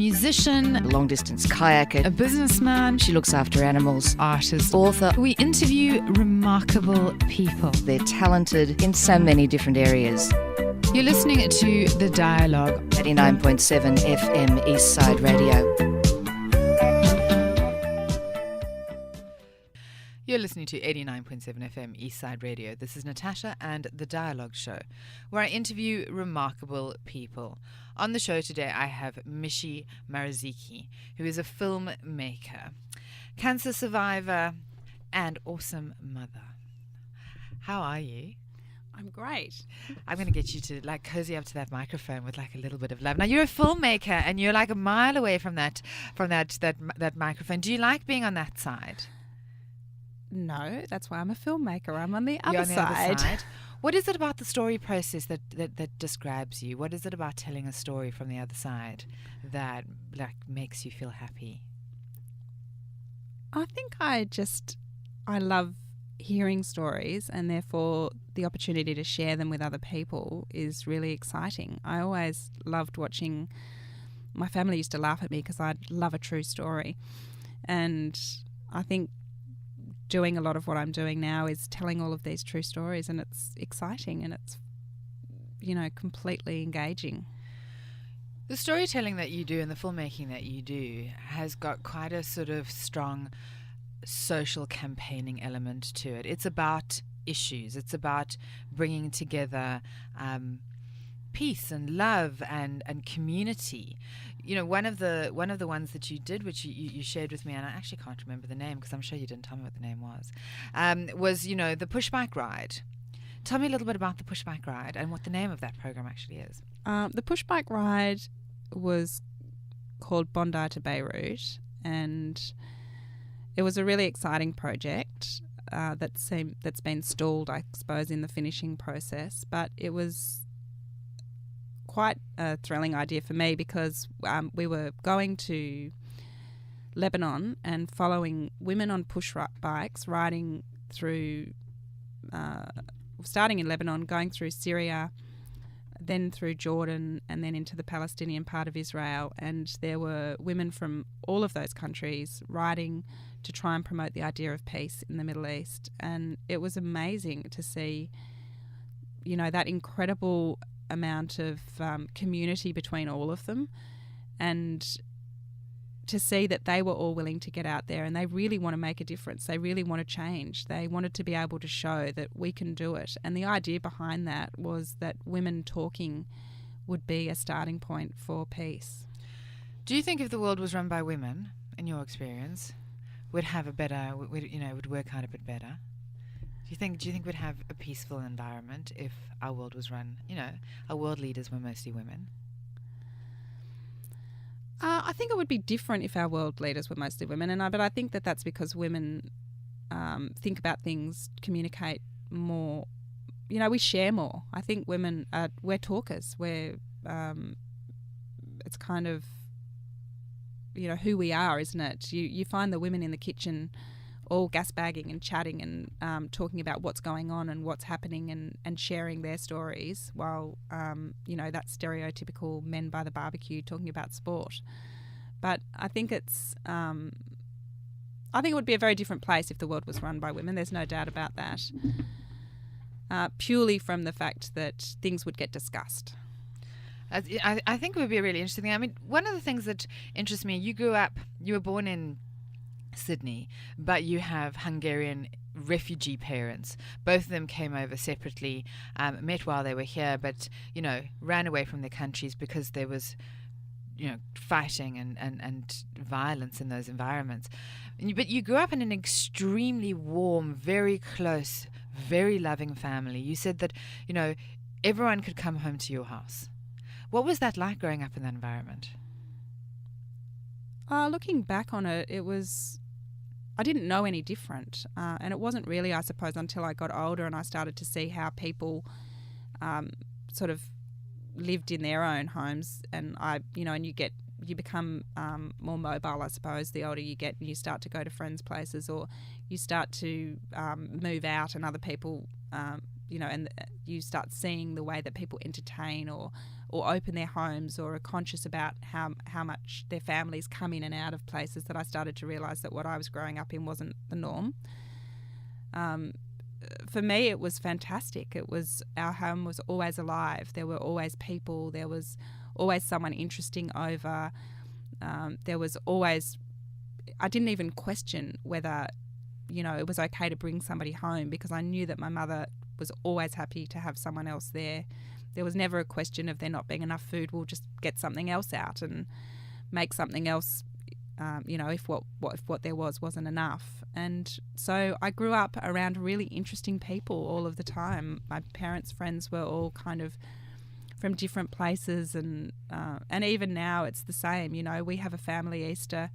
musician, long-distance kayaker, a businessman, she looks after animals, artist, author. We interview remarkable people. They're talented in so many different areas. You're listening to The Dialogue. 89.7 FM Eastside Radio. You're listening to 89.7 FM Eastside Radio. This is Natasha and The Dialogue Show, where I interview remarkable people. On the show today, I have Michi Marosszeky, who is a filmmaker, cancer survivor, and awesome mother. How are you? I'm great. I'm going to get you to cozy up to that microphone with a little bit of love. Now you're a filmmaker and you're a mile away from that microphone. Do you like being on that side? No, that's why I'm a filmmaker. I'm on the You're other on the side. other side. What is it about the story process that describes you? What is it about telling a story from the other side that makes you feel happy? I think I love hearing stories, and therefore the opportunity to share them with other people is really exciting. I always loved watching. My family used to laugh at me because I love a true story, and I think doing a lot of what I'm doing now is telling all of these true stories, and it's exciting and it's completely engaging. The storytelling that you do and the filmmaking that you do has got quite a sort of strong social campaigning element to it. It's about issues. It's about bringing together peace and love and community. One of the ones that you did, which you shared with me, and I actually can't remember the name because I'm sure you didn't tell me what the name was the pushback ride. Tell me a little bit about the pushback ride and what the name of that program actually is. The pushback ride was called Bondi to Beirut, and it was a really exciting project that's been stalled, I suppose, in the finishing process, but it was quite a thrilling idea for me because we were going to Lebanon and following women on push bikes riding through, starting in Lebanon, going through Syria, then through Jordan, and then into the Palestinian part of Israel. And there were women from all of those countries riding to try and promote the idea of peace in the Middle East. And it was amazing to see, that incredible amount of community between all of them, and to see that they were all willing to get out there and they really want to make a difference. They really want to change. They wanted to be able to show that we can do it. And the idea behind that was that women talking would be a starting point for peace. Do you think if the world was run by women, in your experience, would work out a bit better? Do you think we'd have a peaceful environment if our world was run, our world leaders were mostly women? I think it would be different if our world leaders were mostly women, but I think that's because women think about things, communicate more. We share more. I think women we're talkers. We're it's kind of who we are, isn't it? You find the women in the kitchen all gas-bagging and chatting and talking about what's going on and what's happening and sharing their stories while, that stereotypical men by the barbecue talking about sport. But I think it would be a very different place if the world was run by women. There's no doubt about that. Purely from the fact that things would get discussed. I think it would be a really interesting thing. I mean, one of the things that interests me, you were born in Sydney, but you have Hungarian refugee parents. Both of them came over separately, met while they were here, but ran away from their countries because there was fighting and violence in those environments. But you grew up in an extremely warm, very close, very loving family. You said that everyone could come home to your house. What was that like growing up in that environment? Looking back on it, I didn't know any different. And it wasn't really, I suppose, until I got older and I started to see how people sort of lived in their own homes. And you become more mobile, I suppose, the older you get, and you start to go to friends' places, or you start to move out, and other people, and you start seeing the way that people entertain or or open their homes or are conscious about how much their families come in and out of places, that I started to realise that what I was growing up in wasn't the norm. For me, it was fantastic. Our home was always alive. There were always people. There was always someone interesting over. There was always, I didn't even question whether, it was okay to bring somebody home, because I knew that my mother was always happy to have someone else there. There was never a question of there not being enough food. We'll just get something else out and make something else, if what there wasn't enough. And so I grew up around really interesting people all of the time. My parents' friends were all kind of from different places, and even now it's the same. We have a family Easter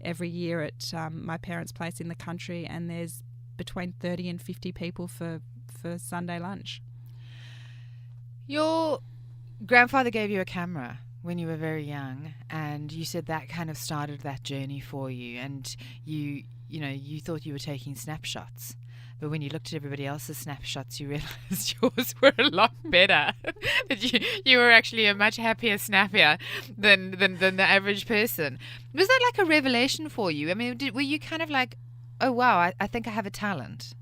every year at my parents' place in the country, and there's between 30 and 50 people for Sunday lunch. Your grandfather gave you a camera when you were very young, and you said that kind of started that journey for you, and you thought you were taking snapshots. But when you looked at everybody else's snapshots, you realised yours were a lot better. That you were actually a much happier snapper than the average person. Was that like a revelation for you? I mean, were you kind of like, oh wow, I think I have a talent?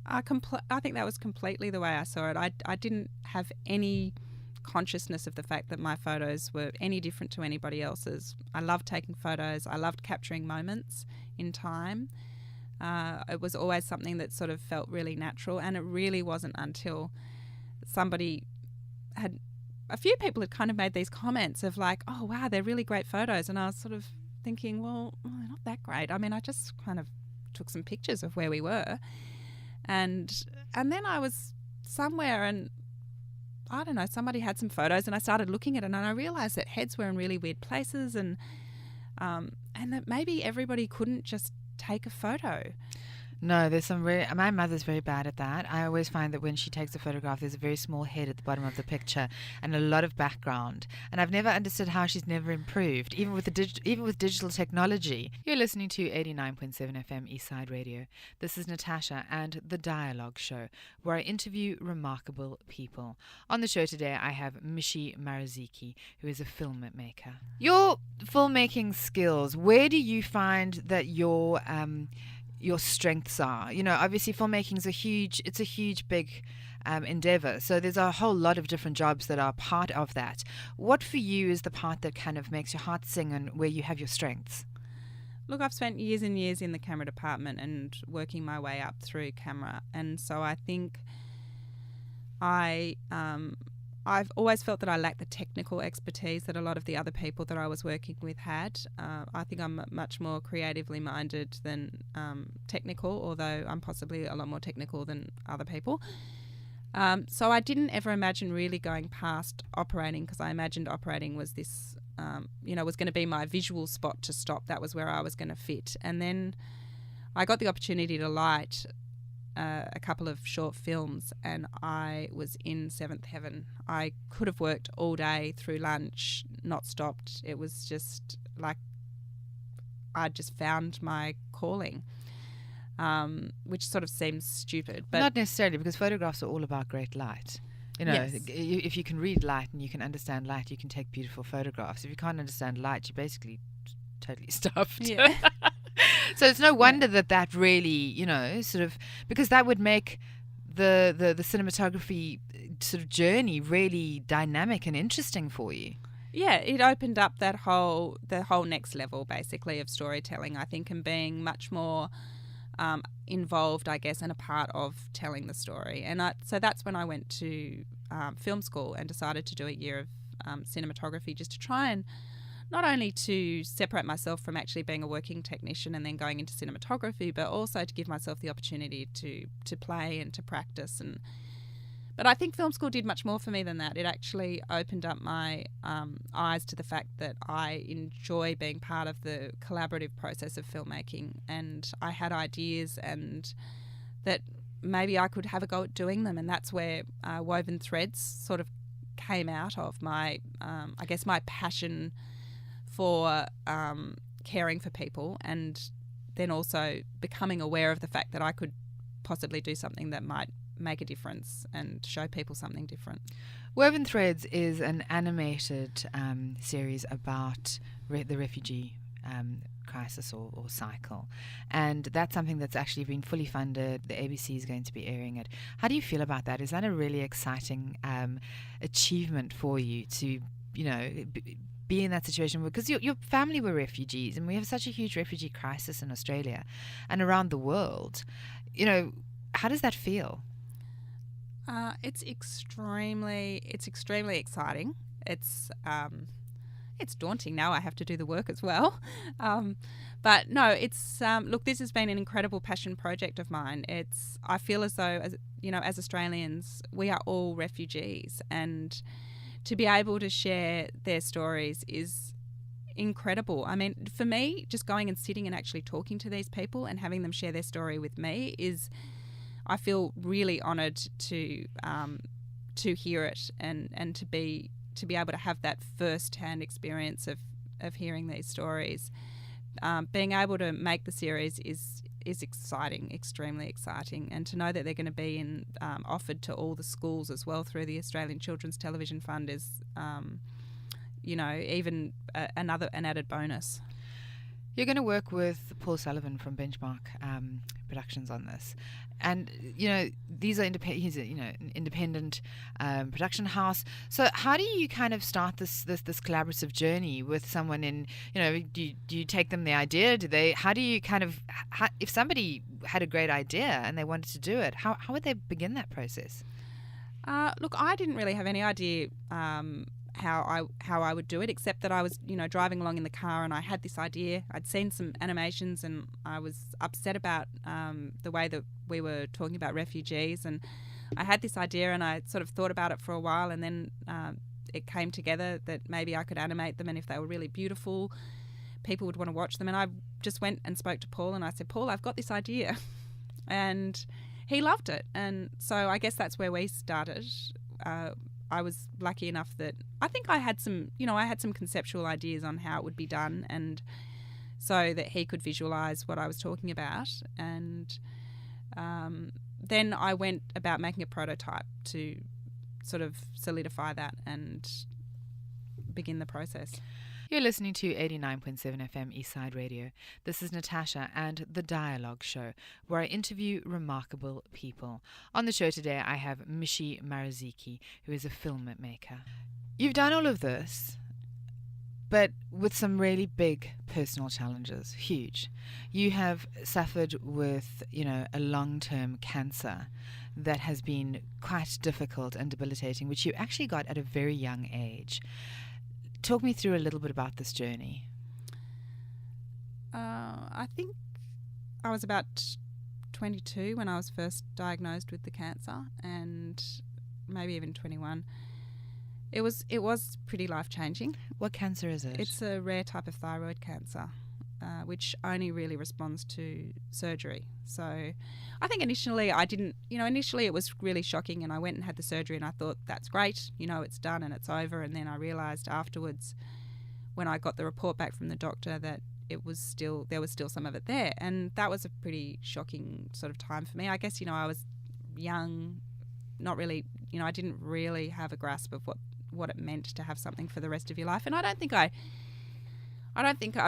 I think that was completely the way I saw it. I didn't have any consciousness of the fact that my photos were any different to anybody else's. I loved taking photos. I loved capturing moments in time. It was always something that sort of felt really natural, and it really wasn't until a few people had kind of made these comments of like, oh wow, they're really great photos, and I was sort of thinking, well, they're not that great. I mean, I just kind of took some pictures of where we were, and then I was somewhere, and I don't know, somebody had some photos, and I started looking at it, and I realised that heads were in really weird places, and that maybe everybody couldn't just take a photo. No, there's my mother's very bad at that. I always find that when she takes a photograph, there's a very small head at the bottom of the picture and a lot of background. And I've never understood how she's never improved, even with digital technology. You're listening to 89.7 FM Eastside Radio. This is Natasha and The Dialogue Show, where I interview remarkable people. On the show today, I have Michi Marosszeky, who is a filmmaker. Your filmmaking skills, where do you find that your strengths are? Obviously filmmaking is a huge big endeavor, so there's a whole lot of different jobs that are part of that. What for you is the part that kind of makes your heart sing and where you have your strengths? Look, I've spent years and years in the camera department and working my way up through camera, and so I think I've always felt that I lacked the technical expertise that a lot of the other people that I was working with had. I think I'm much more creatively minded than technical, although I'm possibly a lot more technical than other people. So I didn't ever imagine really going past operating, because I imagined operating was this, was going to be my visual spot to stop. That was where I was going to fit. And then I got the opportunity to light a couple of short films, and I was in seventh heaven. I could have worked all day through lunch, not stopped. It was just like I just found my calling, which sort of seems stupid. But not necessarily, because photographs are all about great light. Yes. If you can read light and you can understand light, you can take beautiful photographs. If you can't understand light, you're basically totally stuffed. Yeah. So it's no wonder that really, sort of, because that would make the cinematography sort of journey really dynamic and interesting for you. Yeah, it opened up the whole next level, basically, of storytelling, I think, and being much more involved, I guess, and a part of telling the story. And so that's when I went to film school and decided to do a year of cinematography, just to try and not only to separate myself from actually being a working technician and then going into cinematography, but also to give myself the opportunity to play and to practice. But I think film school did much more for me than that. It actually opened up my eyes to the fact that I enjoy being part of the collaborative process of filmmaking, and I had ideas and that maybe I could have a go at doing them, and that's where Woven Threads sort of came out of my, I guess, my passion for caring for people, and then also becoming aware of the fact that I could possibly do something that might make a difference and show people something different. Woven Threads is an animated series about the refugee crisis or cycle, and that's something that's actually been fully funded. The ABC is going to be airing it. How do you feel about that? Is that a really exciting achievement for you to, be in that situation? Because your family were refugees, and we have such a huge refugee crisis in Australia and around the world. How does that feel? It's extremely exciting. It's daunting now. I have to do the work as well. But no, it's look, this has been an incredible passion project of mine. I feel as though, as Australians, we are all refugees, and to be able to share their stories is incredible. I mean, for me, just going and sitting and actually talking to these people and having them share their story with me I feel really honoured to hear it and to be able to have that first-hand experience of hearing these stories. Being able to make the series is exciting, extremely exciting, and to know that they're going to be offered to all the schools as well through the Australian Children's Television Fund is, even an added bonus. You're going to work with Paul Sullivan from Benchmark Productions on this. And, these are he's an independent production house. So how do you kind of start this collaborative journey with someone do you take them the idea? How do you kind of, if somebody had a great idea and they wanted to do it, how would they begin that process? Look, I didn't really have any idea how I would do it, except that I was driving along in the car and I had this idea. I'd seen some animations and I was upset about the way that we were talking about refugees, and I had this idea and I sort of thought about it for a while, and then it came together that maybe I could animate them, and if they were really beautiful, people would want to watch them. And I just went and spoke to Paul and I said, Paul, I've got this idea, and he loved it. And so I guess that's where we started. I was lucky enough that I think I had some conceptual ideas on how it would be done, and so that he could visualise what I was talking about. And then I went about making a prototype to sort of solidify that and begin the process. You're listening to 89.7 FM Eastside Radio. This is Natasha and The Dialogue Show, where I interview remarkable people. On the show today, I have Michi Marosszeky, who is a filmmaker. You've done all of this, but with some really big personal challenges, huge. You have suffered with, a long-term cancer that has been quite difficult and debilitating, which you actually got at a very young age. Talk me through a little bit about this journey. I think I was about 22 when I was first diagnosed with the cancer, and maybe even 21. It was pretty life-changing. What cancer is it? It's a rare type of thyroid cancer, which only really responds to surgery. So I think initially it was really shocking, and I went and had the surgery and I thought, that's great, it's done and it's over. And then I realised afterwards, when I got the report back from the doctor, that there was still some of it there. And that was a pretty shocking sort of time for me. I guess, I was young, not really, I didn't really have a grasp of what it meant to have something for the rest of your life. And I don't think I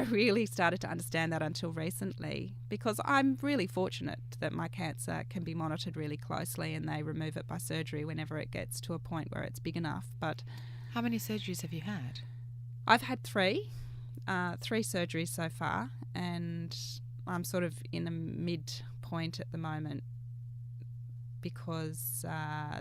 really started to understand that until recently, because I'm really fortunate that my cancer can be monitored really closely and they remove it by surgery whenever it gets to a point where it's big enough. But how many surgeries have you had? I've had three surgeries so far, and I'm sort of in a midpoint at the moment because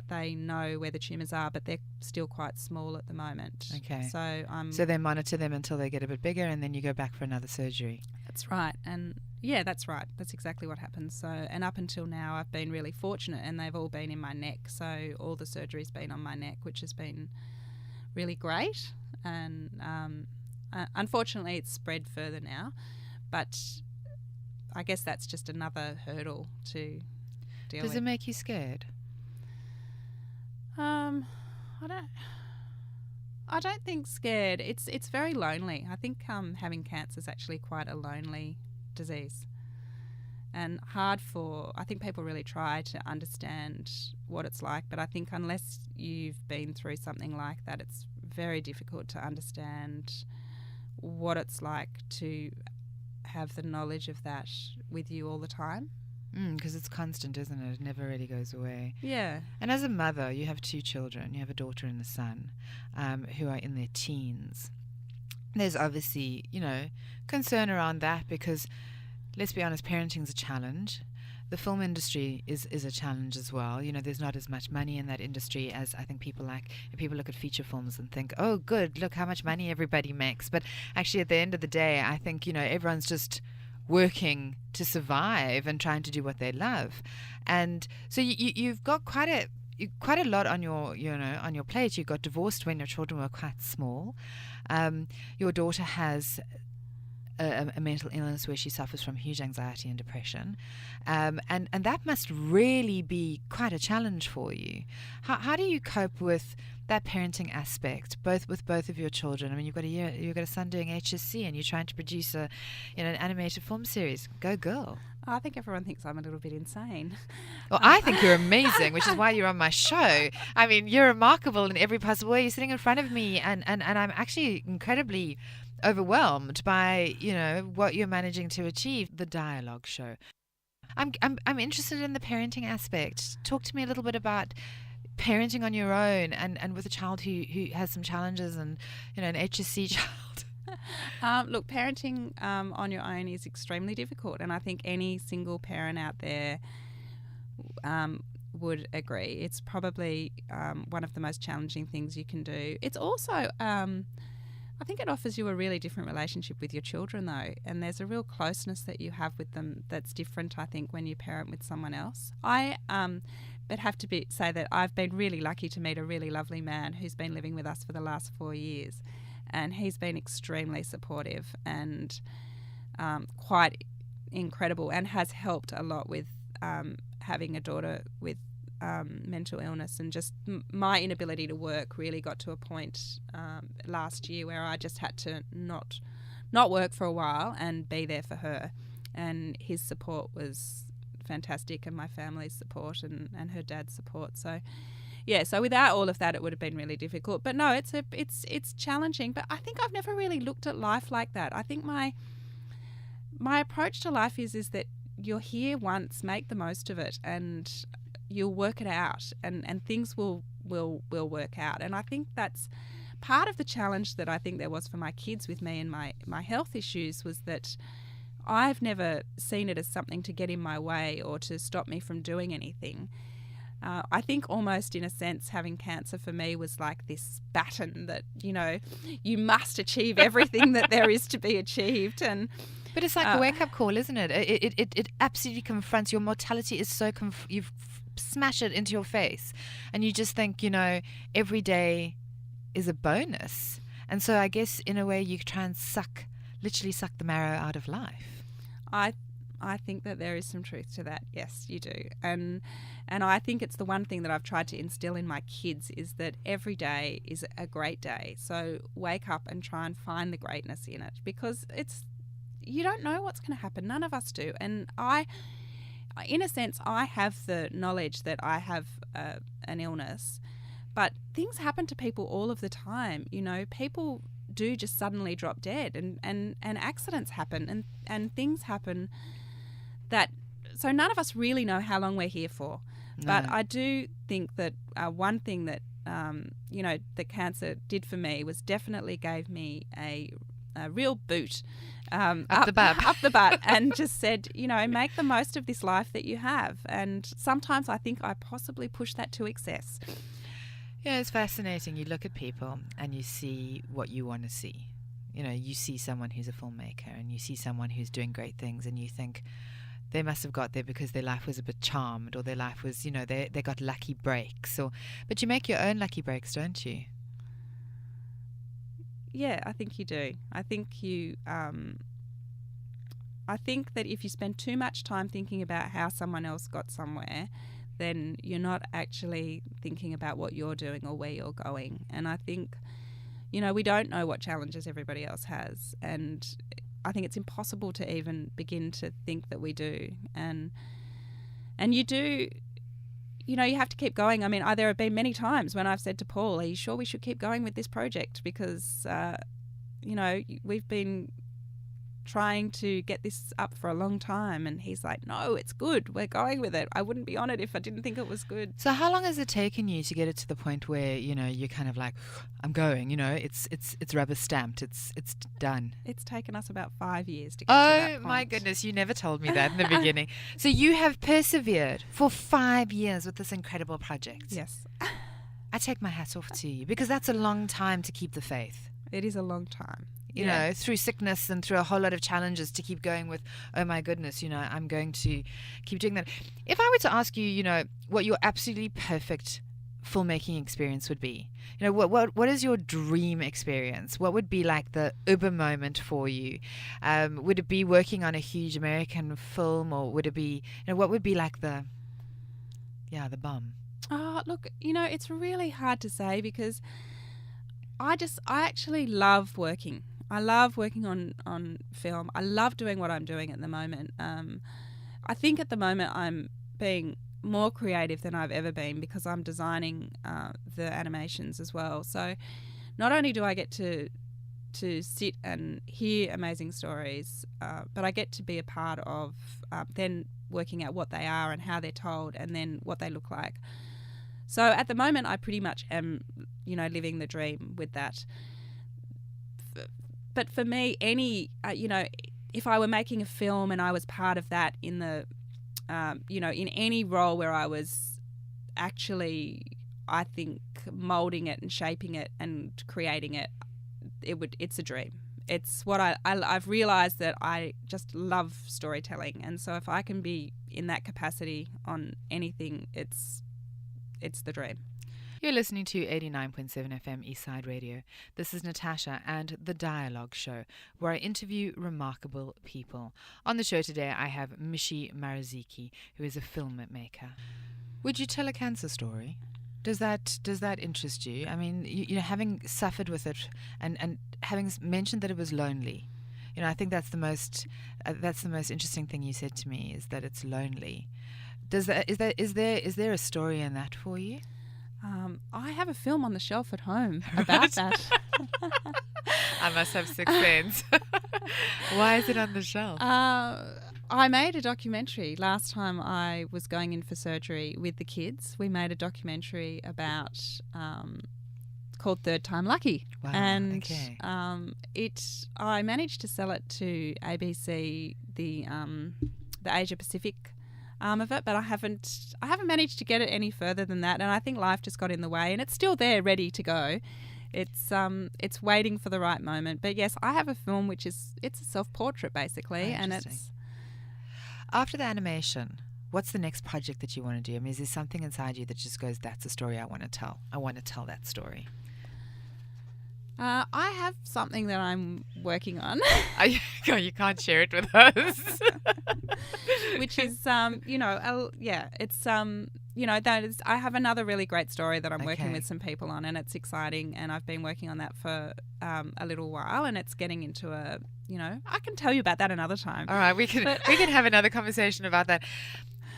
they know where the tumours are, but they're still quite small at the moment. Okay. So they monitor them until they get a bit bigger, and then you go back for another surgery. That's right. And yeah, that's right. That's exactly what happens. So, and up until now, I've been really fortunate, and they've all been in my neck. So all the surgery's been on my neck, which has been really great. And unfortunately, it's spread further now, but I guess that's just another hurdle to deal with. Does it make you scared? I don't think scared. It's very lonely. I think having cancer is actually quite a lonely disease, and hard for, I think people really try to understand what it's like, but I think unless you've been through something like that, it's very difficult to understand what it's like to have the knowledge of that with you all the time. Because it's constant, isn't it? It never really goes away. Yeah. And as a mother, you have 2 children. You have a daughter and a son who are in their teens. There's obviously, concern around that because, let's be honest, parenting's a challenge. The film industry is a challenge as well. There's not as much money in that industry as I think people like. People look at feature films and think, oh, good, look how much money everybody makes. But actually, at the end of the day, I think, everyone's just working to survive and trying to do what they love. And so you've got quite a lot on your on your plate. You got divorced when your children were quite small. Your daughter has a mental illness where she suffers from huge anxiety and depression, and that must really be quite a challenge for you. How do you cope with that parenting aspect, with both of your children? I mean, you've got a son doing HSC, and you're trying to produce an animated film series. Go girl! I think everyone thinks I'm a little bit insane. Well, I think you're amazing, which is why you're on my show. I mean, you're remarkable in every possible way. You're sitting in front of me, and I'm actually incredibly overwhelmed by what you're managing to achieve. The dialogue show. I'm interested in the parenting aspect. Talk to me a little bit about parenting on your own and with a child who has some challenges and an HSC child. Look, parenting on your own is extremely difficult, and I think any single parent out there would agree. It's probably one of the most challenging things you can do. It's also, I think it offers you a really different relationship with your children, though, and there's a real closeness that you have with them that's different, I think, when you parent with someone else. But have to say that I've been really lucky to meet a really lovely man who's been living with us for the last 4 years, and he's been extremely supportive and quite incredible, and has helped a lot with having a daughter with mental illness, and just my inability to work really got to a point last year where I just had to not work for a while and be there for her, and his support was fantastic, and my family's support and her dad's support. So yeah, so without all of that, it would have been really difficult. But no, it's challenging. But I think I've never really looked at life like that. I think my approach to life is that you're here once, make the most of it, and you'll work it out, and things will work out. And I think that's part of the challenge that I think there was for my kids with me and my health issues, was that I've never seen it as something to get in my way or to stop me from doing anything. I think almost in a sense having cancer for me was like this baton that, you must achieve everything that there is to be achieved. But it's like a wake-up call, isn't it? It absolutely confronts your mortality. Is so you've smashed it into your face, and you just think, every day is a bonus. And so I guess in a way you try and literally suck the marrow out of life. I think that there is some truth to that. Yes, you do. And I think it's the one thing that I've tried to instill in my kids, is that every day is a great day. So wake up and try and find the greatness in it, because you don't know what's going to happen. None of us do. And in a sense, I have the knowledge that I have an illness, but things happen to people all of the time. People do just suddenly drop dead, and accidents happen, and things happen so none of us really know how long we're here for. No. But I do think that one thing that the cancer did for me was definitely gave me a real boot up the butt and just said, make the most of this life that you have. And sometimes I think I possibly push that to excess. Yeah, it's fascinating. You look at people and you see what you want to see. You see someone who's a filmmaker, and you see someone who's doing great things, and you think they must have got there because their life was a bit charmed, or their life was, they got lucky breaks. But you make your own lucky breaks, don't you? Yeah, I think you do. I think I think that if you spend too much time thinking about how someone else got somewhere, then you're not actually thinking about what you're doing or where you're going. And I think, we don't know what challenges everybody else has. And I think it's impossible to even begin to think that we do. And you do, you know, you have to keep going. I mean, there have been many times when I've said to Paul, are you sure we should keep going with this project? Because, you know, we've been trying to get this up for a long time, and he's like, no, it's good, we're going with it. I wouldn't be on it if I didn't think it was good. So how long has it taken you to get it to the point where, you know, you're kind of like, I'm going, you know, it's rubber stamped, it's done? It's taken us about 5 years to get to that point. Oh my goodness, you never told me that in the beginning. So you have persevered for 5 years with this incredible project. Yes. I take my hat off to you, because that's a long time to keep the faith. It is a long time. You know, through sickness and through a whole lot of challenges, to keep going with, oh my goodness, you know, I'm going to keep doing that. If I were to ask you, you know, what your absolutely perfect filmmaking experience would be, you know, what is your dream experience? What would be like the uber moment for you? Would it be working on a huge American film, or would it be, you know, what would be like the bomb? Oh, look, you know, it's really hard to say, because I actually love working. I love working on film. I love doing what I'm doing at the moment. I think at the moment I'm being more creative than I've ever been, because I'm designing the animations as well. So not only do I get to sit and hear amazing stories, but I get to be a part of then working out what they are and how they're told, and then what they look like. So at the moment I pretty much am, you know, living the dream with that. But for me, you know, if I were making a film and I was part of that in the, you know, in any role where I was actually, I think, moulding it and shaping it and creating it, it's a dream. It's what I've realised that I just love storytelling, and so if I can be in that capacity on anything, it's the dream. You're listening to 89.7 FM Eastside Radio. This is Natasha and The Dialogue Show, where I interview remarkable people. On the show today, I have Michi Marosszeky, who is a filmmaker. Would you tell a cancer story? Does that interest you? I mean, you know, having suffered with it and having mentioned that it was lonely, you know, I think that's the most interesting thing you said to me, is that it's lonely. Is there a story in that for you? I have a film on the shelf at home about that. I must have sixth sense. Why is it on the shelf? I made a documentary last time I was going in for surgery with the kids. We made a documentary about called Third Time Lucky. Wow, and okay. I managed to sell it to ABC, the Asia Pacific arm of it, but I haven't managed to get it any further than that, and I think life just got in the way, and it's still there ready to go. It's waiting for the right moment. But yes, I have a film it's a self-portrait basically, and it's after the animation. What's the next project that you want to do? I mean, is there something inside you that just goes, that's a story I want to tell. I want to tell that story. I have something that I'm working on. You can't share it with us. Which is, it's, I have another really great story that I'm working with some people on, and it's exciting, and I've been working on that for a little while, and it's getting into I can tell you about that another time. All right, we can have another conversation about that.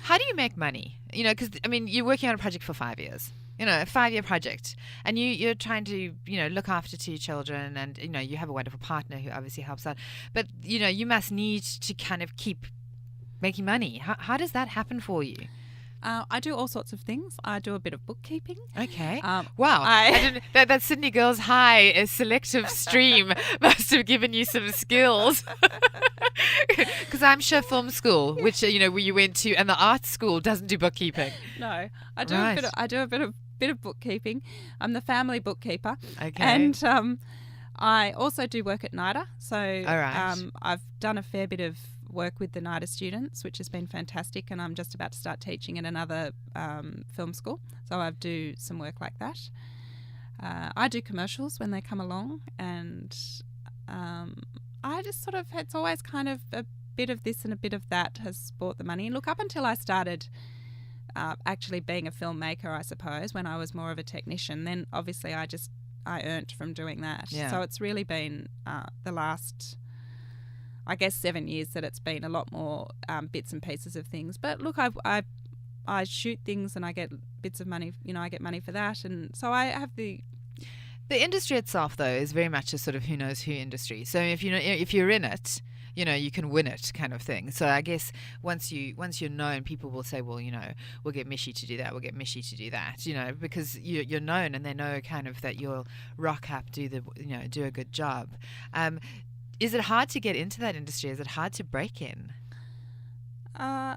How do you make money? You know, because, I mean, you're working on a project for 5 years. You know, a 5-year project, and you're trying to, look after 2 children, and, you have a wonderful partner who obviously helps out. But, you must need to kind of keep making money. How does that happen for you? I do all sorts of things. I do a bit of bookkeeping. Okay. Wow. I didn't, that Sydney Girls High selective stream must have given you some skills. Because I'm sure film school, which, where you went to, and the art school doesn't do bookkeeping. No, I do a bit of bookkeeping. I'm the family bookkeeper. Okay. And I also do work at NIDA. So all right. I've done a fair bit of work with the NIDA students, which has been fantastic, and I'm just about to start teaching at another film school. So I do some work like that. I do commercials when they come along, and I just sort of, it's always kind of a bit of this and a bit of that has brought the money. And look, up until I started actually being a filmmaker, I suppose, when I was more of a technician, then obviously I earned from doing that. Yeah. So it's really been the last, I guess 7 years that it's been a lot more bits and pieces of things. But look, I shoot things and I get bits of money. I get money for that, and so I have the industry itself, though, is very much a sort of who knows who industry. So if you're in it, you can win it kind of thing. So I guess once you're known, people will say, well, we'll get Michi to do that, we'll get Michi to do that, because you're known and they know kind of that you'll rock up, do a good job. Is it hard to get into that industry? Is it hard to break in?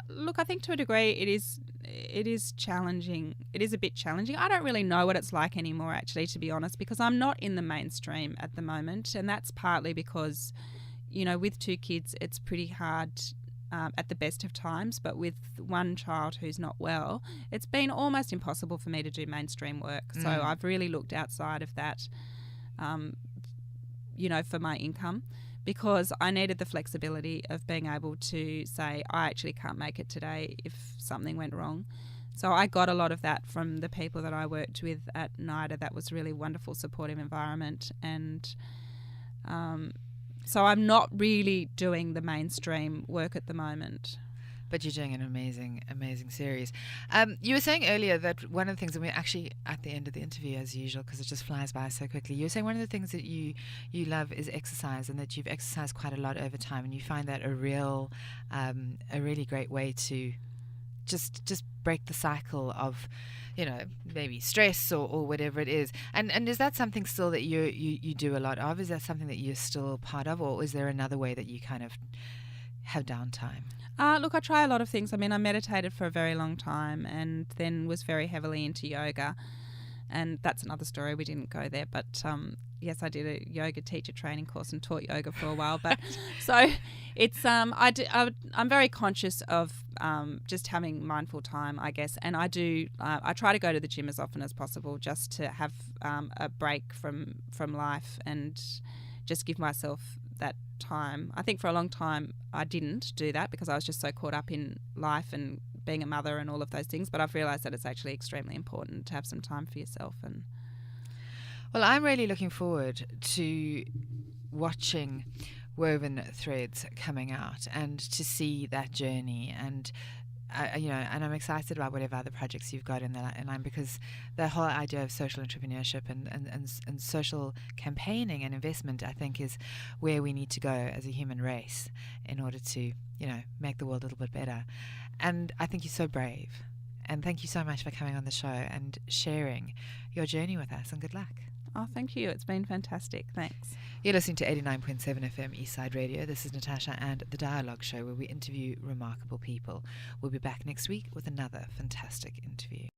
Look, I think to a degree it is challenging. It is a bit challenging. I don't really know what it's like anymore, actually, to be honest, because I'm not in the mainstream at the moment, and that's partly because, with 2 kids, it's pretty hard at the best of times, but with one child who's not well, it's been almost impossible for me to do mainstream work. So I've really looked outside of that, for my income, because I needed the flexibility of being able to say, I actually can't make it today if something went wrong. So I got a lot of that from the people that I worked with at NIDA. That was really wonderful, supportive environment. And so I'm not really doing the mainstream work at the moment. But you're doing an amazing, amazing series. You were saying earlier that one of the things, and we're actually at the end of the interview as usual because it just flies by so quickly. You were saying one of the things that you love is exercise, and that you've exercised quite a lot over time, and you find that a really great way to just break the cycle of, maybe stress or whatever it is. And is that something still that you do a lot of? Is that something that you're still part of, or is there another way that you kind of have downtime? Look, I try a lot of things. I mean, I meditated for a very long time and then was very heavily into yoga. And that's another story. We didn't go there. But yes, I did a yoga teacher training course and taught yoga for a while. But so it's I'm very conscious of just having mindful time, I guess. And I do I try to go to the gym as often as possible just to have a break from life and just give myself that time. I think for a long time I didn't do that because I was just so caught up in life and being a mother and all of those things, but I've realised that it's actually extremely important to have some time for yourself. And well, I'm really looking forward to watching Woven Threads coming out and to see that journey, and and I'm excited about whatever other projects you've got in line, because the whole idea of social entrepreneurship and social campaigning and investment, I think, is where we need to go as a human race in order to, make the world a little bit better. And I think you're so brave. And thank you so much for coming on the show and sharing your journey with us, and good luck. Oh, thank you. It's been fantastic. Thanks. You're listening to 89.7 FM Eastside Radio. This is Natasha and The Dialogue Show, where we interview remarkable people. We'll be back next week with another fantastic interview.